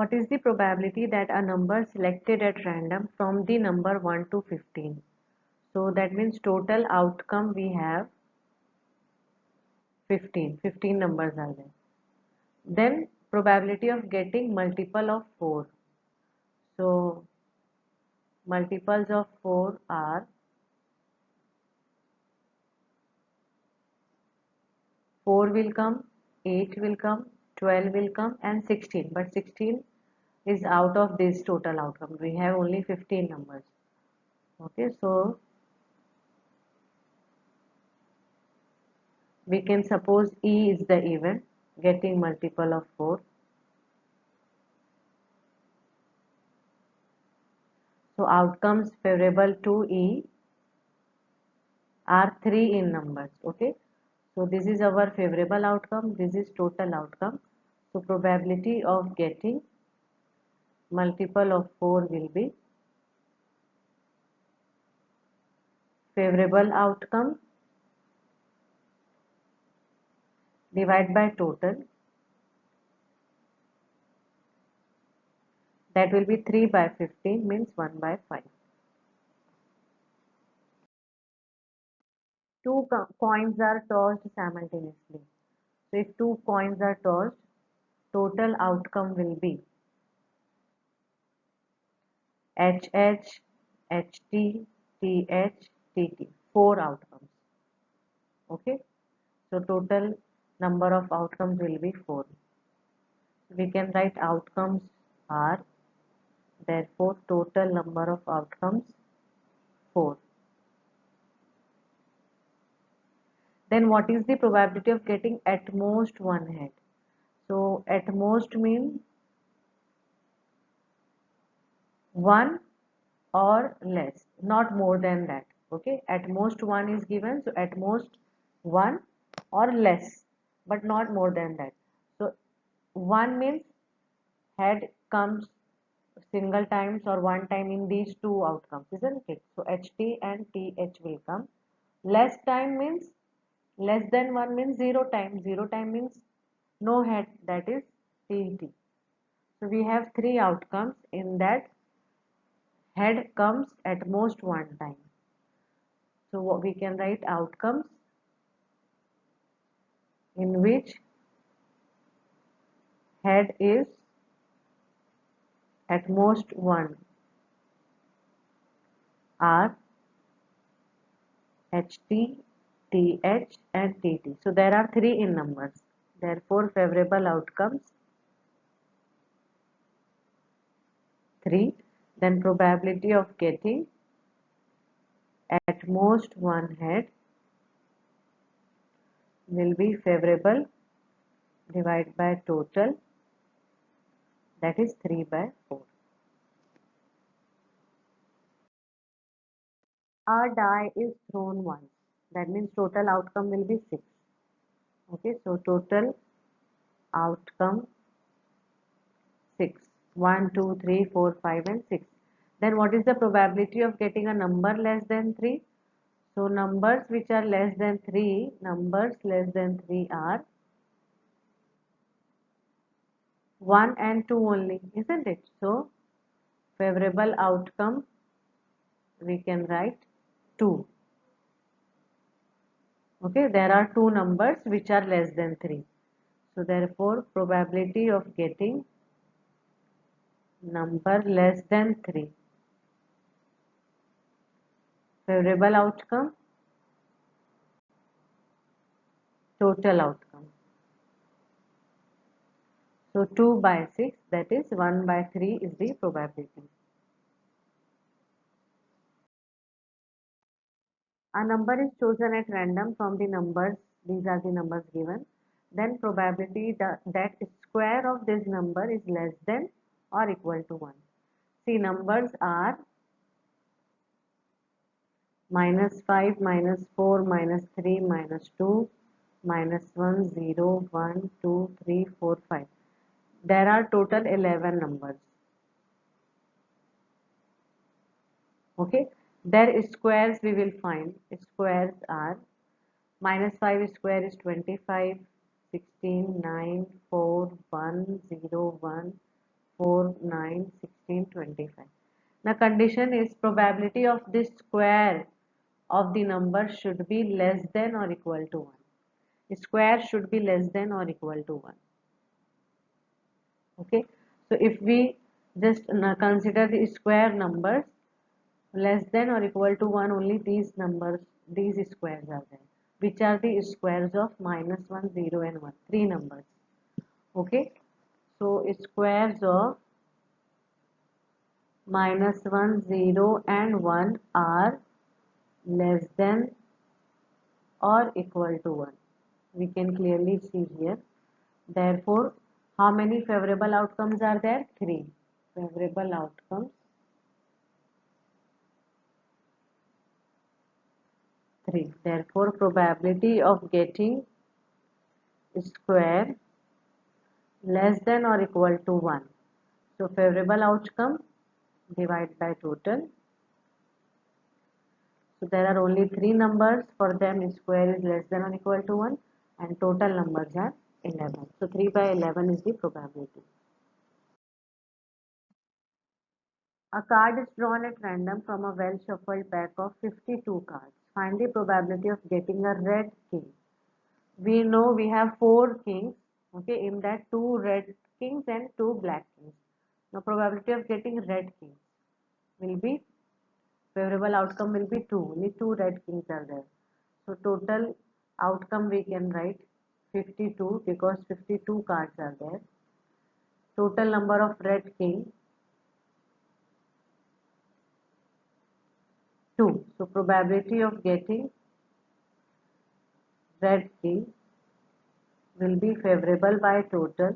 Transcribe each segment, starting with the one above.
What is the probability that a number selected at random from the number 1 to 15? So that means total outcome we have 15. 15 numbers are there. Then probability of getting multiple of 4. So multiples of 4 are 4 will come, 8 will come, 12 will come and 16. But 16 is out of this total outcome. We have only 15 numbers. Okay, so we can suppose E is the event getting multiple of 4. So outcomes favorable to E are 3 in numbers. Okay, so this is our favorable outcome, this is total outcome. So probability of getting multiple of 4 will be favorable outcome divided by total, that will be 3 by 15 means 1 by 5. Two coins are tossed simultaneously. So if two coins are tossed, total outcome will be HH, HT, TH, TT. 4 outcomes. Okay. So total number of outcomes will be 4. We can write outcomes are, therefore total number of outcomes 4. Then what is the probability of getting at most one head? So at most means 1 or less, not more than that. Okay, at most 1 is given, so at most 1 or less, but not more than that. So 1 means head comes single times or one time in these two outcomes, isn't it? So HT and TH will come. Less time means less than 1 means 0 time. 0 time means no head, that is TT. So we have 3 outcomes in that head comes at most one time. So what we can write outcomes in which head is at most one are HT, TH and TT. So there are 3 in numbers. Therefore favorable outcomes 3. Then probability of getting at most one head will be favorable divided by total, that is 3 by 4. A die is thrown once, that means total outcome will be 6. Okay, so total outcome 6. 1, 2, 3, 4, 5 and 6. Then what is the probability of getting a number less than 3? So numbers which are less than 3, numbers less than 3 are 1 and 2 only, isn't it? So favorable outcome we can write 2. Okay, there are 2 numbers which are less than 3. So therefore probability of getting number less than 3, favorable outcome, total outcome. So 2 by 6, that is 1 by 3 is the probability. A number is chosen at random from the numbers, these are the numbers given. Then probability that square of this number is less than or equal to 1. See, numbers are -5, -4, -3, -2, -1, 0, 1, 2, 3, 4, 5. There are total 11 numbers. Okay, their squares we will find. Squares are -5 square is 25, 16, 9, 4, 1, 0, 1, 4, 9, 16, 25. Now condition is probability of this square of the number should be less than or equal to 1. Square should be less than or equal to 1. Okay. So if we just consider the square numbers less than or equal to 1, only these numbers, these squares are there, which are the squares of -1, 0 and 1, three numbers. Okay. So squares of -1, 0 and 1 are less than or equal to 1. We can clearly see here. Therefore, how many favorable outcomes are there? 3 favorable outcomes. 3. Therefore, probability of getting square less than or equal to 1. So, favorable outcome divided by total. So, there are only 3 numbers. For them, square is less than or equal to 1 and total numbers are 11. So, 3 by 11 is the probability. A card is drawn at random from a well shuffled pack of 52 cards. Find the probability of getting a red king. We know we have 4 kings. Okay, in that 2 red kings and 2 black kings. Now probability of getting red kings will be, favorable outcome will be 2. Only 2 red kings are there. So total outcome we can write 52 because 52 cards are there. Total number of red king 2. So probability of getting red king will be favorable by total,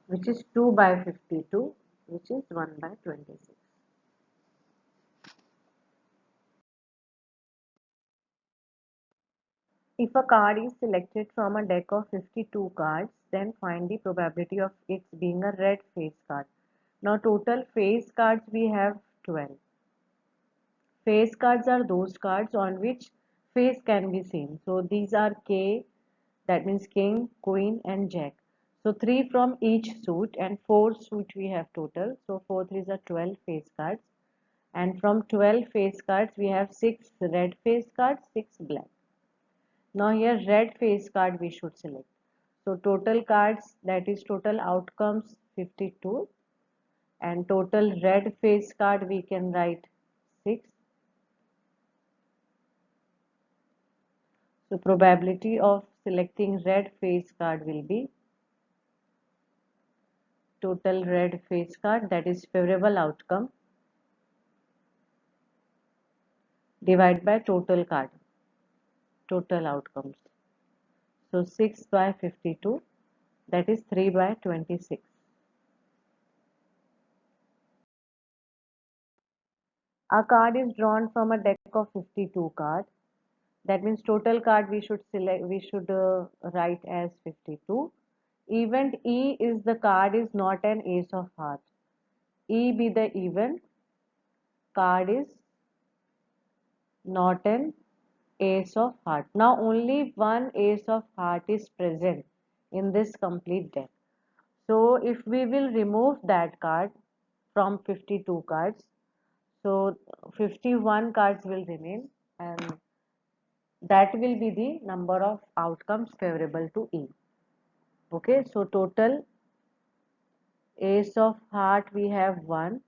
which is 2 by 52, which is 1 by 26. If a card is selected from a deck of 52 cards, then find the probability of its being a red face card. Now total face cards we have 12. Face cards are those cards on which face can be seen. So these are K, that means king, queen and jack. So 3 from each suit and 4 suit we have total. So 4 3s are 12 face cards. And from 12 face cards we have 6 red face cards, 6 black. Now here red face card we should select. So total cards, that is total outcomes 52 and total red face card we can write 6. So probability of selecting red face card will be total red face card, that is favorable outcome, divided by total card, total outcomes. So 6 by 52, that is 3 by 26. A card is drawn from a deck of 52 cards. That means total card we should select, we should write as 52. Event E is the card is not an ace of heart. E be the event, card is not an ace of heart. Now only one ace of heart is present in this complete deck. So if we will remove that card from 52 cards, so 51 cards will remain and that will be the number of outcomes favorable to E. Okay, so total ace of heart we have 1.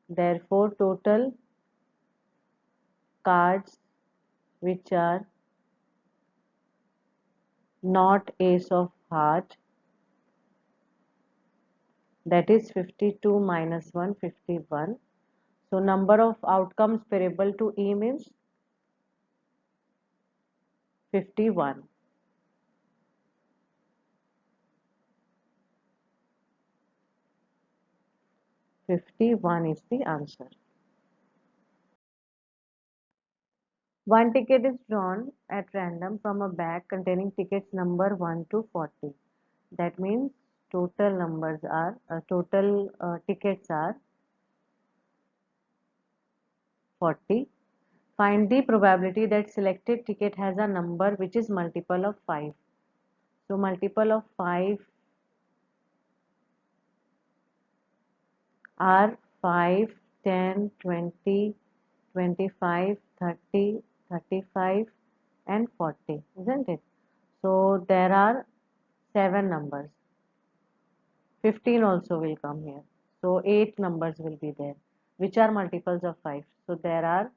Therefore total cards which are not ace of heart, that is 52 minus 1, 51. So number of outcomes favorable to E means 51. Fifty-one is the answer. One ticket is drawn at random from a bag containing tickets number 1 to 40. That means total numbers are tickets are 40. Find the probability that selected ticket has a number which is multiple of 5. So multiple of 5 are 5, 10, 20, 25, 30, 35 and 40, isn't it? So there are 7 numbers. 15 also will come here. So 8 numbers will be there, which are multiples of 5. So there are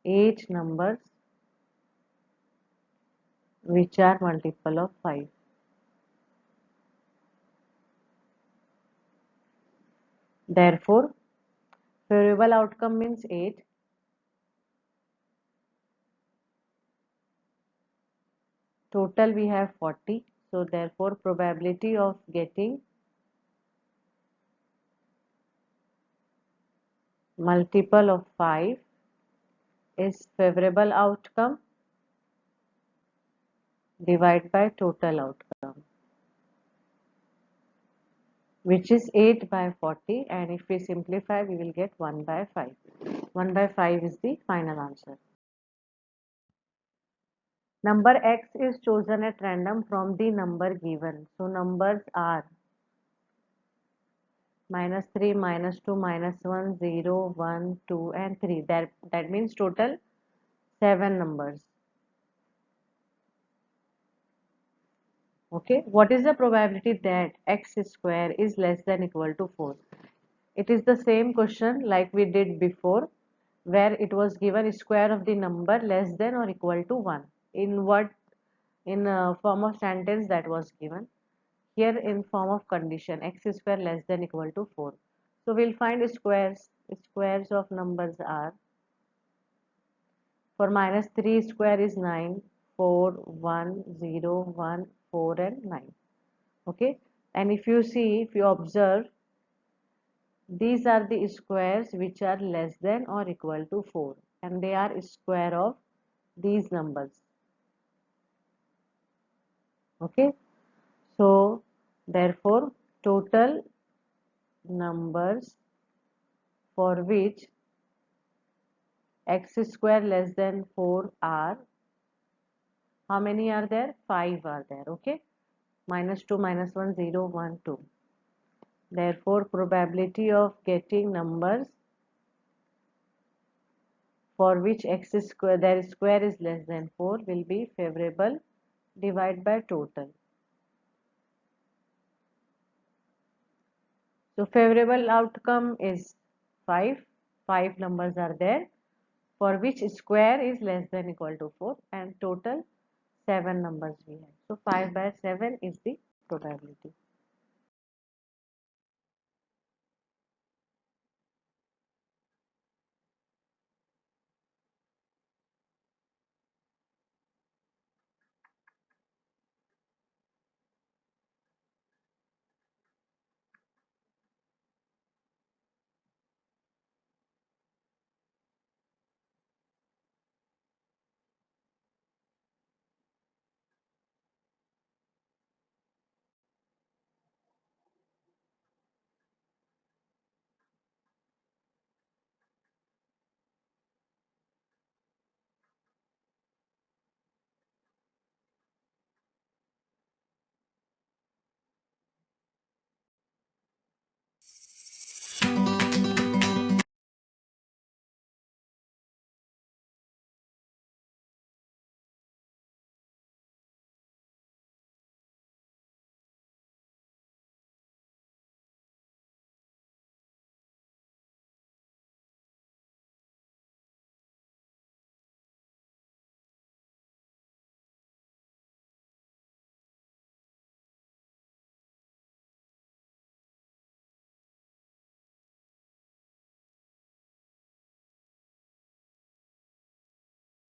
8 numbers which are multiple of 5. Therefore, favorable outcome means 8. Total we have 40. So therefore, probability of getting multiple of 5 is favorable outcome divided by total outcome, which is 8 by 40, and if we simplify we will get 1 by 5. 1 by 5 is the final answer. Number x is chosen at random from the number given. So numbers are -3, -2, -1, 0, 1, 2 and 3. That means total 7 numbers. Okay, what is the probability that x square is less than equal to 4? It is the same question like we did before, where it was given square of the number less than or equal to 1. In what? In form of sentence that was given. Here in form of condition, x square less than equal to 4. So we'll find squares. Squares of numbers are, for -3 square is 9, 4, 1, 0, 1, 4 and 9. Okay, and if you see, if you observe, these are the squares which are less than or equal to 4, and they are square of these numbers. Okay, so therefore total numbers for which x square less than 4 are, how many are there? 5 are there. Okay, -2, -1, 0, 1, 2. Therefore probability of getting numbers for which x square, their square is less than 4, will be favorable divided by total. So favorable outcome is 5. 5 numbers are there for which square is less than equal to 4, and total 7 numbers we have. So 5 by 7 is the probability.